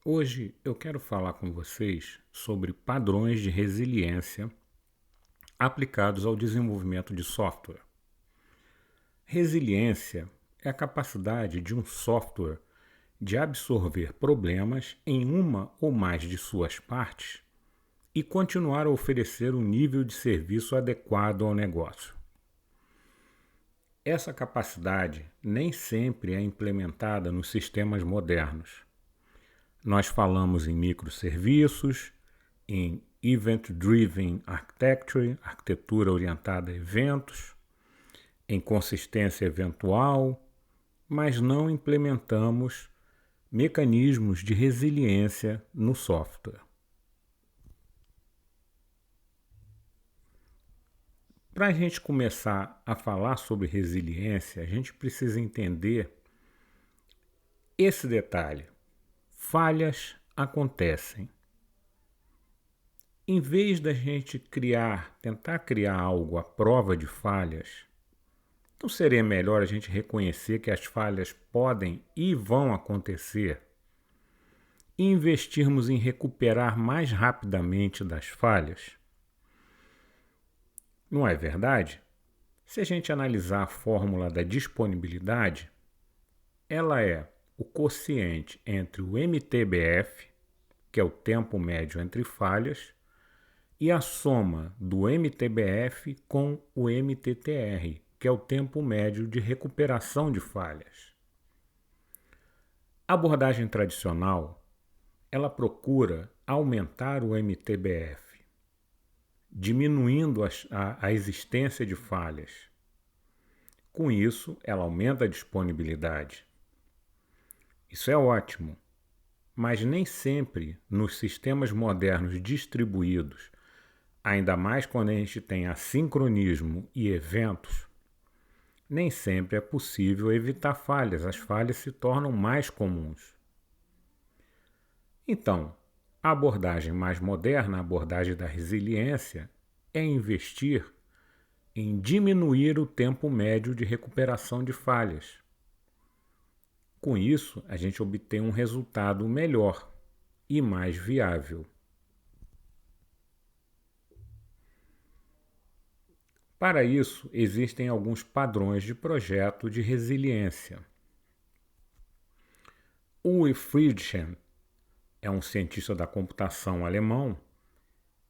Hoje eu quero falar com vocês sobre padrões de resiliência aplicados ao desenvolvimento de software. Resiliência é a capacidade de um software de absorver problemas em uma ou mais de suas partes e continuar a oferecer um nível de serviço adequado ao negócio. Essa capacidade nem sempre é implementada nos sistemas modernos. Nós falamos em microserviços, em Event-Driven Architecture, arquitetura orientada a eventos, em consistência eventual, mas não implementamos mecanismos de resiliência no software. Para a gente começar a falar sobre resiliência, a gente precisa entender esse detalhe. Falhas acontecem. Em vez da gente tentar criar algo à prova de falhas, não seria melhor a gente reconhecer que as falhas podem e vão acontecer e investirmos em recuperar mais rapidamente das falhas? Não é verdade? Se a gente analisar a fórmula da disponibilidade, ela é o quociente entre o MTBF, que é o tempo médio entre falhas, e a soma do MTBF com o MTTR, que é o tempo médio de recuperação de falhas. A abordagem tradicional, ela procura aumentar o MTBF, diminuindo a existência de falhas. Com isso, ela aumenta a disponibilidade. Isso é ótimo, mas nem sempre nos sistemas modernos distribuídos, ainda mais quando a gente tem assincronismo e eventos, nem sempre é possível evitar falhas. As falhas se tornam mais comuns. Então, a abordagem mais moderna, a abordagem da resiliência, é investir em diminuir o tempo médio de recuperação de falhas. Com isso, a gente obtém um resultado melhor e mais viável. Para isso, existem alguns padrões de projeto de resiliência. Uwe Friedchen é um cientista da computação alemão.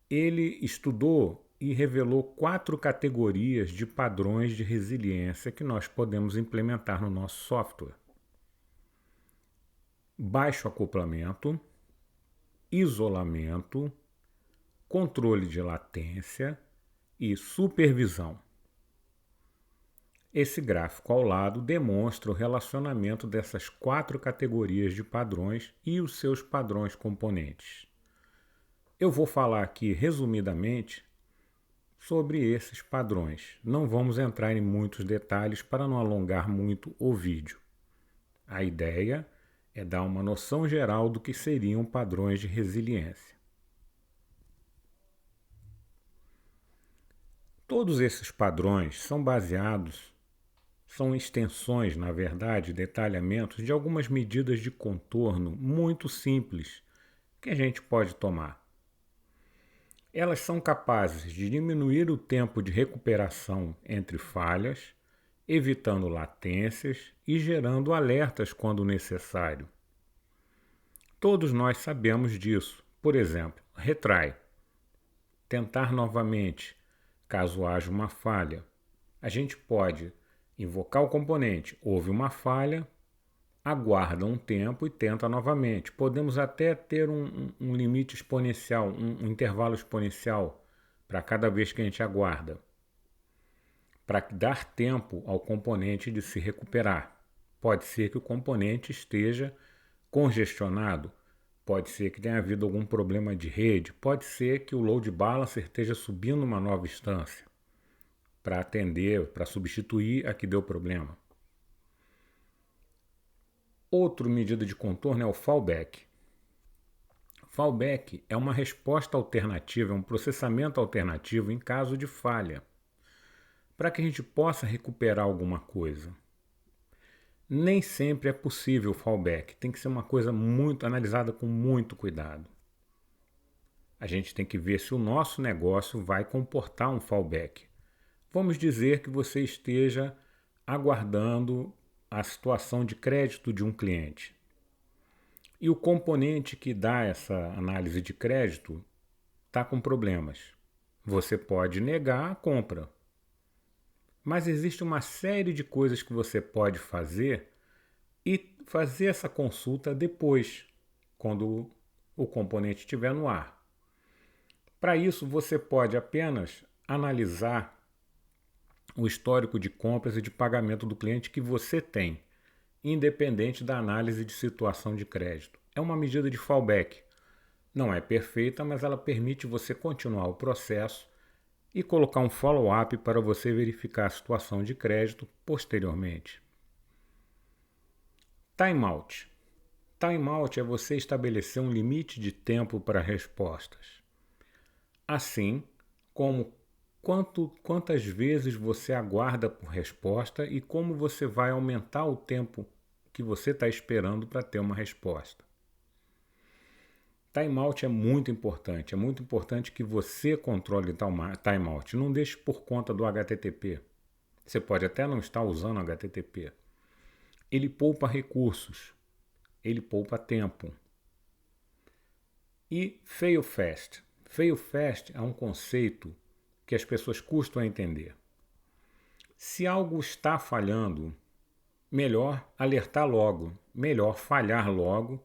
Ele estudou e revelou 4 categorias de padrões de resiliência que nós podemos implementar no nosso software: baixo acoplamento, isolamento, controle de latência e supervisão. Esse gráfico ao lado demonstra o relacionamento dessas 4 categorias de padrões e os seus padrões componentes. Eu vou falar aqui resumidamente sobre esses padrões. Não vamos entrar em muitos detalhes para não alongar muito o vídeo. A ideia é dar uma noção geral do que seriam padrões de resiliência. Todos esses padrões são extensões, na verdade, detalhamentos de algumas medidas de contorno muito simples que a gente pode tomar. Elas são capazes de diminuir o tempo de recuperação entre falhas, evitando latências e gerando alertas quando necessário. Todos nós sabemos disso. Por exemplo, retry. Tentar novamente, caso haja uma falha. A gente pode invocar o componente, houve uma falha, aguarda um tempo e tenta novamente. Podemos até ter um limite exponencial, um intervalo exponencial para cada vez que a gente aguarda, para dar tempo ao componente de se recuperar. Pode ser que o componente esteja congestionado, pode ser que tenha havido algum problema de rede, pode ser que o load balancer esteja subindo uma nova instância para atender, para substituir a que deu problema. Outra medida de contorno é o fallback. Fallback é uma resposta alternativa, é um processamento alternativo em caso de falha, para que a gente possa recuperar alguma coisa. Nem sempre é possível fallback, tem que ser uma coisa muito analisada com muito cuidado. A gente tem que ver se o nosso negócio vai comportar um fallback. Vamos dizer que você esteja aguardando a situação de crédito de um cliente. E o componente que dá essa análise de crédito está com problemas. Você pode negar a compra. Mas existe uma série de coisas que você pode fazer e fazer essa consulta depois, quando o componente estiver no ar. Para isso, você pode apenas analisar o histórico de compras e de pagamento do cliente que você tem, independente da análise de situação de crédito. É uma medida de fallback. Não é perfeita, mas ela permite você continuar o processo e colocar um follow-up para você verificar a situação de crédito posteriormente. Timeout. Timeout é você estabelecer um limite de tempo para respostas. Assim como quantas vezes você aguarda por resposta e como você vai aumentar o tempo que você está esperando para ter uma resposta. Timeout é muito importante que você controle timeout, não deixe por conta do HTTP. Você pode até não estar usando HTTP. Ele poupa recursos, ele poupa tempo. E fail fast. Fail fast é um conceito que as pessoas custam a entender. Se algo está falhando, melhor alertar logo, melhor falhar logo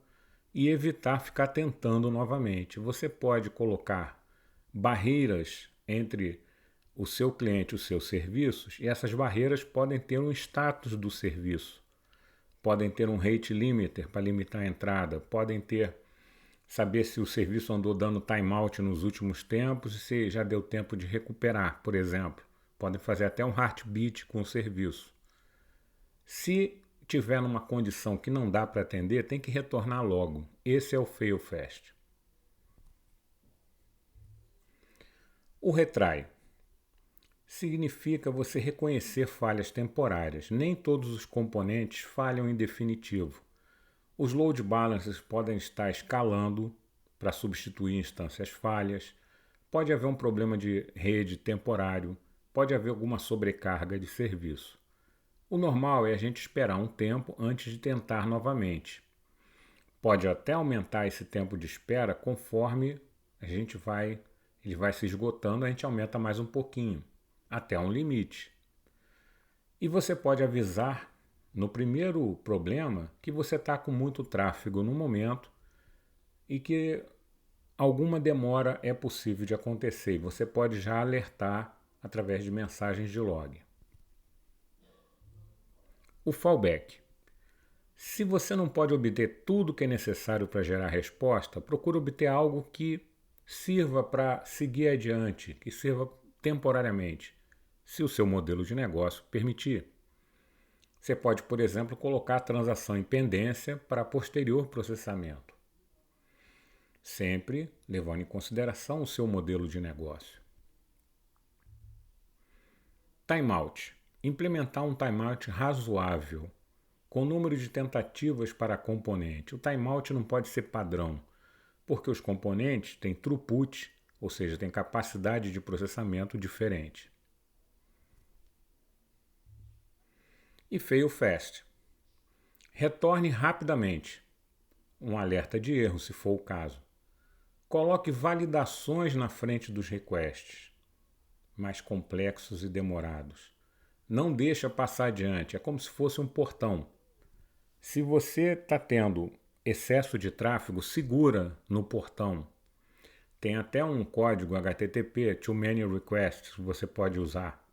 e evitar ficar tentando novamente. Você pode colocar barreiras entre o seu cliente e os seus serviços e essas barreiras podem ter um status do serviço, podem ter um rate limiter para limitar a entrada, podem ter saber se o serviço andou dando timeout nos últimos tempos e se já deu tempo de recuperar, por exemplo. Podem fazer até um heartbeat com o serviço. Se tiver numa condição que não dá para atender, tem que retornar logo. Esse é o fail fast. O retry significa você reconhecer falhas temporárias. Nem todos os componentes falham em definitivo. Os load balancers podem estar escalando para substituir instâncias falhas, pode haver um problema de rede temporário, pode haver alguma sobrecarga de serviço. O normal é a gente esperar um tempo antes de tentar novamente. Pode até aumentar esse tempo de espera conforme ele vai se esgotando, a gente aumenta mais um pouquinho, até um limite. E você pode avisar no primeiro problema que você está com muito tráfego no momento e que alguma demora é possível de acontecer. E você pode já alertar através de mensagens de log. O fallback. Se você não pode obter tudo que é necessário para gerar resposta, procure obter algo que sirva para seguir adiante, que sirva temporariamente, se o seu modelo de negócio permitir. Você pode, por exemplo, colocar a transação em pendência para posterior processamento, sempre levando em consideração o seu modelo de negócio. Timeout. Implementar um timeout razoável, com número de tentativas para componente. O timeout não pode ser padrão, porque os componentes têm throughput, ou seja, têm capacidade de processamento diferente. E fail fast. Retorne rapidamente. Um alerta de erro, se for o caso. Coloque validações na frente dos requests, mais complexos e demorados. Não deixa passar adiante, é como se fosse um portão. Se você está tendo excesso de tráfego, segura no portão. Tem até um código HTTP, Too Many Requests, que você pode usar.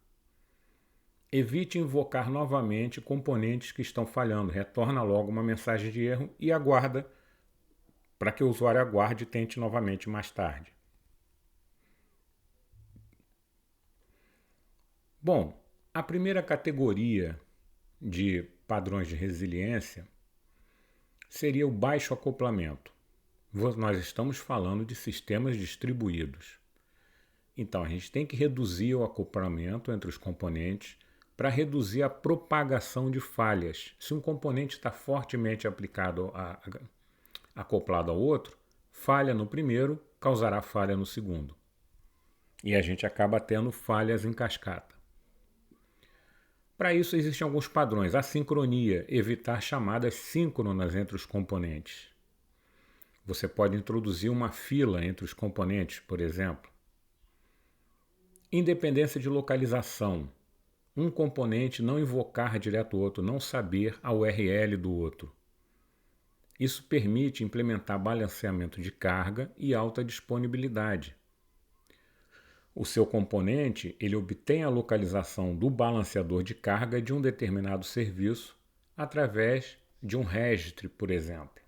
Evite invocar novamente componentes que estão falhando. Retorna logo uma mensagem de erro e aguarda para que o usuário aguarde e tente novamente mais tarde. Bom, a primeira categoria de padrões de resiliência seria o baixo acoplamento. nós estamos falando de sistemas distribuídos. Então, a gente tem que reduzir o acoplamento entre os componentes para reduzir a propagação de falhas. Se um componente está fortemente acoplado ao outro, falha no primeiro causará falha no segundo. E a gente acaba tendo falhas em cascata. Para isso existem alguns padrões. A sincronia, evitar chamadas síncronas entre os componentes. Você pode introduzir uma fila entre os componentes, por exemplo. Independência de localização. Um componente não invocar direto o outro, não saber a URL do outro. Isso permite implementar balanceamento de carga e alta disponibilidade. O seu componente ele obtém a localização do balanceador de carga de um determinado serviço através de um registry, por exemplo.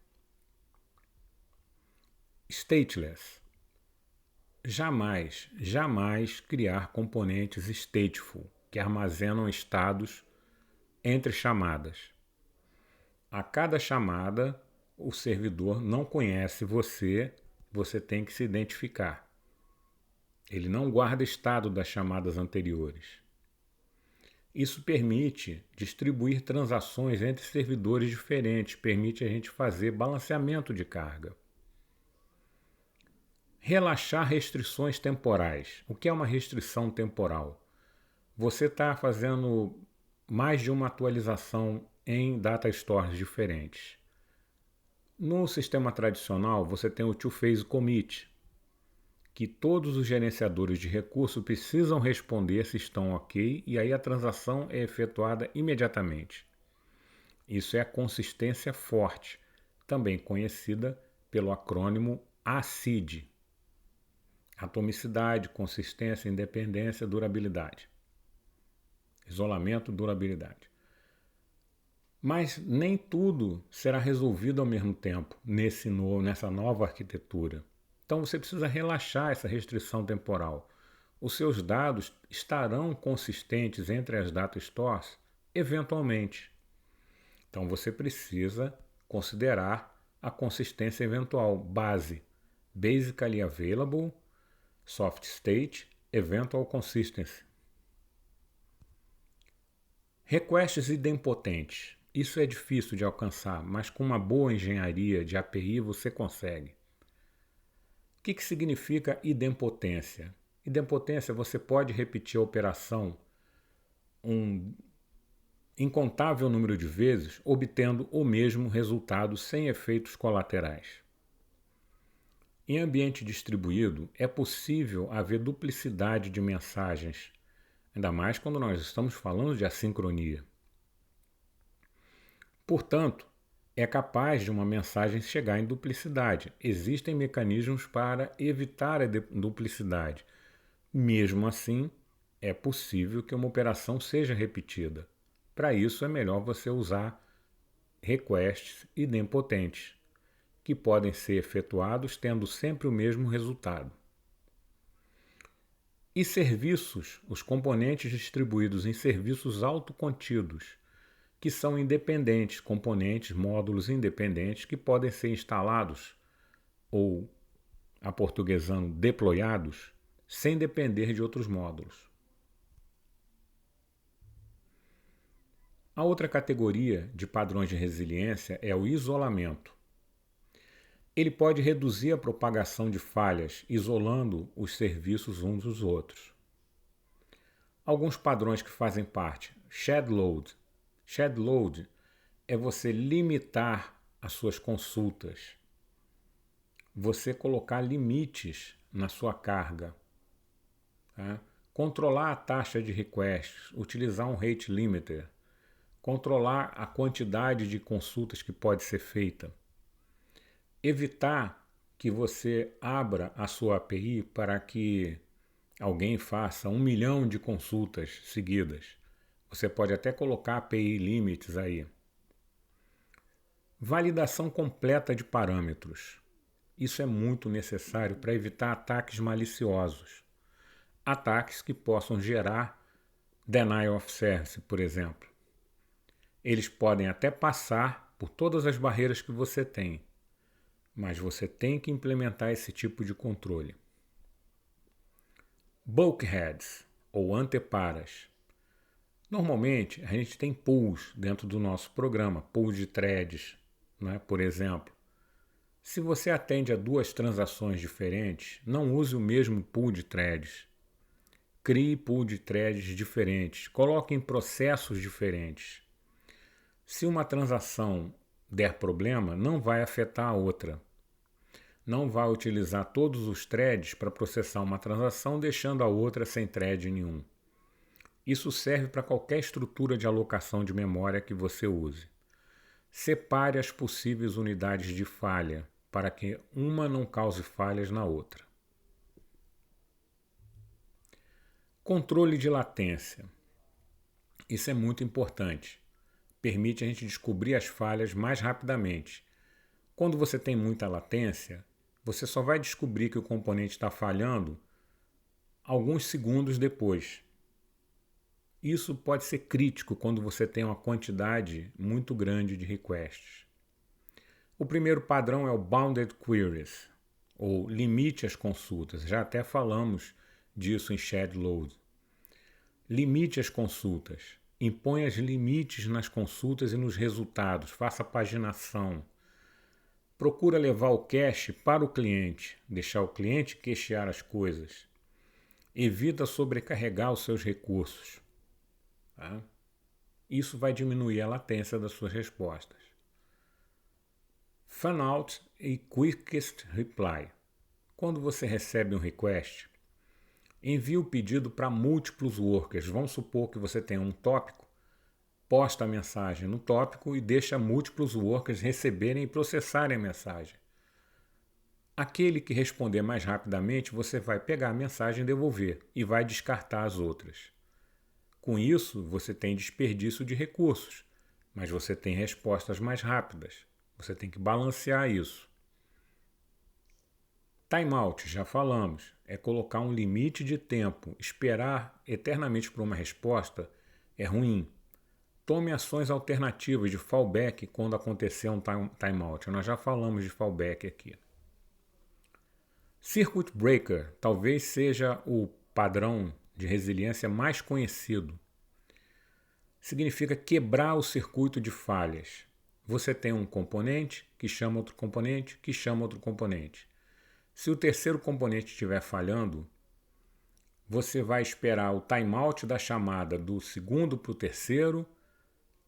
Stateless. Jamais criar componentes stateful, que armazenam estados entre chamadas. A cada chamada, o servidor não conhece você tem que se identificar. Ele não guarda estado das chamadas anteriores. Isso permite distribuir transações entre servidores diferentes, permite a gente fazer balanceamento de carga. Relaxar restrições temporais. O que é uma restrição temporal? Você está fazendo mais de uma atualização em data stores diferentes. No sistema tradicional, você tem o two-phase commit, que todos os gerenciadores de recurso precisam responder se estão ok, e aí a transação é efetuada imediatamente. Isso é a consistência forte, também conhecida pelo acrônimo ACID. Atomicidade, consistência, independência, durabilidade. Isolamento, durabilidade. Mas nem tudo será resolvido ao mesmo tempo nessa nova arquitetura. Então você precisa relaxar essa restrição temporal. Os seus dados estarão consistentes entre as data stores eventualmente. Então você precisa considerar a consistência eventual, base, basically available, soft state, eventual consistency. Requests idempotentes. Isso é difícil de alcançar, mas com uma boa engenharia de API você consegue. O que significa idempotência? Idempotência, você pode repetir a operação um incontável número de vezes, obtendo o mesmo resultado sem efeitos colaterais. Em ambiente distribuído, é possível haver duplicidade de mensagens, ainda mais quando nós estamos falando de assincronia. Portanto, é capaz de uma mensagem chegar em duplicidade. Existem mecanismos para evitar a duplicidade. Mesmo assim, é possível que uma operação seja repetida. Para isso, é melhor você usar requests idempotentes, que podem ser efetuados tendo sempre o mesmo resultado. E serviços, os componentes distribuídos em serviços autocontidos, que são independentes, componentes, módulos independentes que podem ser instalados ou, aportuguesando, deployados, sem depender de outros módulos. A outra categoria de padrões de resiliência é o isolamento. Ele pode reduzir a propagação de falhas, isolando os serviços uns dos outros. Alguns padrões que fazem parte: shed load. Shed load é você limitar as suas consultas, você colocar limites na sua carga, tá? Controlar a taxa de requests, utilizar um rate limiter, controlar a quantidade de consultas que pode ser feita, evitar que você abra a sua API para que alguém faça 1 milhão de consultas seguidas. Você pode até colocar API limits aí. Validação completa de parâmetros. Isso é muito necessário para evitar ataques maliciosos. Ataques que possam gerar denial of service, por exemplo. Eles podem até passar por todas as barreiras que você tem, mas você tem que implementar esse tipo de controle. Bulkheads, ou anteparas. Normalmente, a gente tem pools dentro do nosso programa, pools de threads, né? Por exemplo. Se você atende a duas transações diferentes, não use o mesmo pool de threads. Crie pool de threads diferentes, coloque em processos diferentes. Se uma transação der problema, não vai afetar a outra. Não vai utilizar todos os threads para processar uma transação, deixando a outra sem thread nenhum. Isso serve para qualquer estrutura de alocação de memória que você use. Separe as possíveis unidades de falha para que uma não cause falhas na outra. Controle de latência. Isso é muito importante. Permite a gente descobrir as falhas mais rapidamente. Quando você tem muita latência, você só vai descobrir que o componente está falhando alguns segundos depois. Isso pode ser crítico quando você tem uma quantidade muito grande de requests. O primeiro padrão é o Bounded Queries, ou limite às consultas. Já até falamos disso em Shared Load. Limite as consultas. Imponha os limites nas consultas e nos resultados. Faça paginação. Procura levar o cache para o cliente, deixar o cliente cachear as coisas. Evita sobrecarregar os seus recursos. Tá? Isso vai diminuir a latência das suas respostas. Fanout e Quickest Reply. Quando você recebe um request, envie o pedido para múltiplos workers. Vamos supor que você tem um tópico, posta a mensagem no tópico e deixa múltiplos workers receberem e processarem a mensagem. Aquele que responder mais rapidamente, você vai pegar a mensagem e devolver e vai descartar as outras. Com isso, você tem desperdício de recursos, mas você tem respostas mais rápidas. Você tem que balancear isso. Timeout, já falamos, é colocar um limite de tempo. Esperar eternamente por uma resposta é ruim. Tome ações alternativas de fallback quando acontecer um timeout. Nós já falamos de fallback aqui. Circuit Breaker talvez seja o padrão de resiliência mais conhecido. Significa quebrar o circuito de falhas. Você tem um componente que chama outro componente, que chama outro componente. Se o terceiro componente estiver falhando, você vai esperar o timeout da chamada do segundo para o terceiro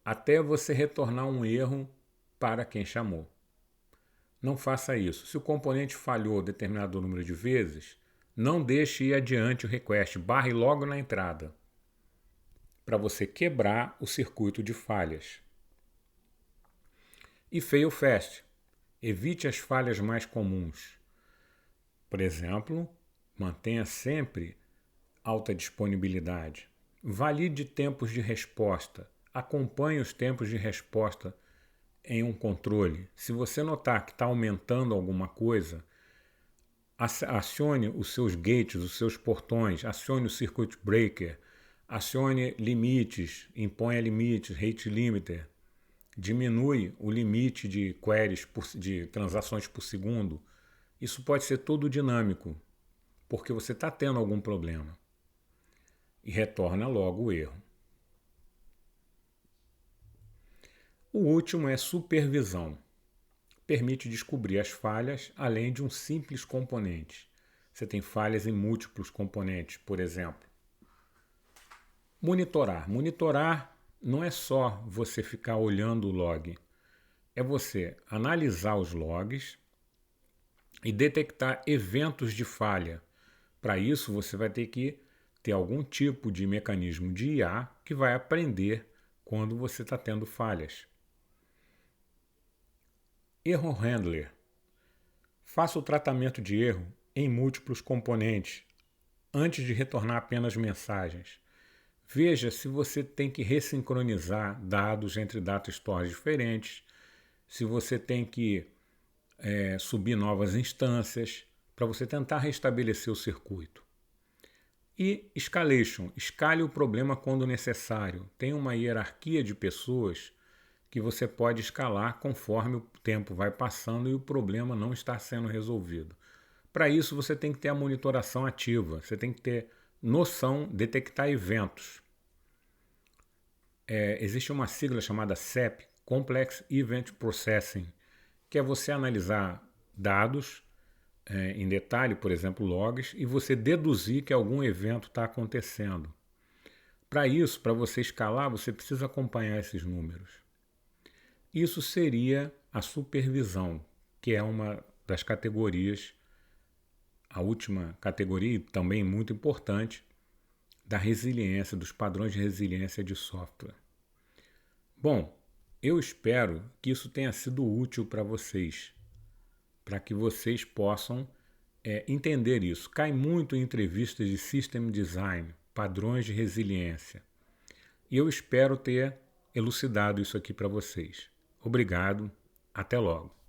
até você retornar um erro para quem chamou. Não faça isso. Se o componente falhou determinado número de vezes, não deixe ir adiante o request, barre logo na entrada, para você quebrar o circuito de falhas. E fail fast. Evite as falhas mais comuns. Por exemplo, mantenha sempre alta disponibilidade. Valide tempos de resposta. Acompanhe os tempos de resposta em um controle. Se você notar que está aumentando alguma coisa, acione os seus gates, os seus portões, acione o circuit breaker, acione limites, imponha limites, rate limiter, diminui o limite de queries, de transações por segundo. Isso pode ser todo dinâmico, porque você está tendo algum problema. E retorna logo o erro. O último é supervisão. Permite descobrir as falhas além de um simples componente. Você tem falhas em múltiplos componentes, por exemplo. Monitorar. Monitorar não é só você ficar olhando o log. É você analisar os logs e detectar eventos de falha. Para isso, você vai ter que ter algum tipo de mecanismo de IA que vai aprender quando você está tendo falhas. Error Handler. Faça o tratamento de erro em múltiplos componentes antes de retornar apenas mensagens. Veja se você tem que ressincronizar dados entre data stores diferentes, se você tem que subir novas instâncias para você tentar restabelecer o circuito. E escalation. Escale o problema quando necessário. Tem uma hierarquia de pessoas que você pode escalar conforme o tempo vai passando e o problema não está sendo resolvido. Para isso, você tem que ter a monitoração ativa, você tem que ter noção, detectar eventos. Existe uma sigla chamada CEP, Complex Event Processing, que é você analisar dados em detalhe, por exemplo, logs, e você deduzir que algum evento está acontecendo. Para isso, para você escalar, você precisa acompanhar esses números. Isso seria a supervisão, que é uma das categorias, a última categoria, e também muito importante, da resiliência, dos padrões de resiliência de software. Bom, eu espero que isso tenha sido útil para vocês, para que vocês possam entender isso. Cai muito em entrevistas de System Design, padrões de resiliência. E eu espero ter elucidado isso aqui para vocês. Obrigado, até logo.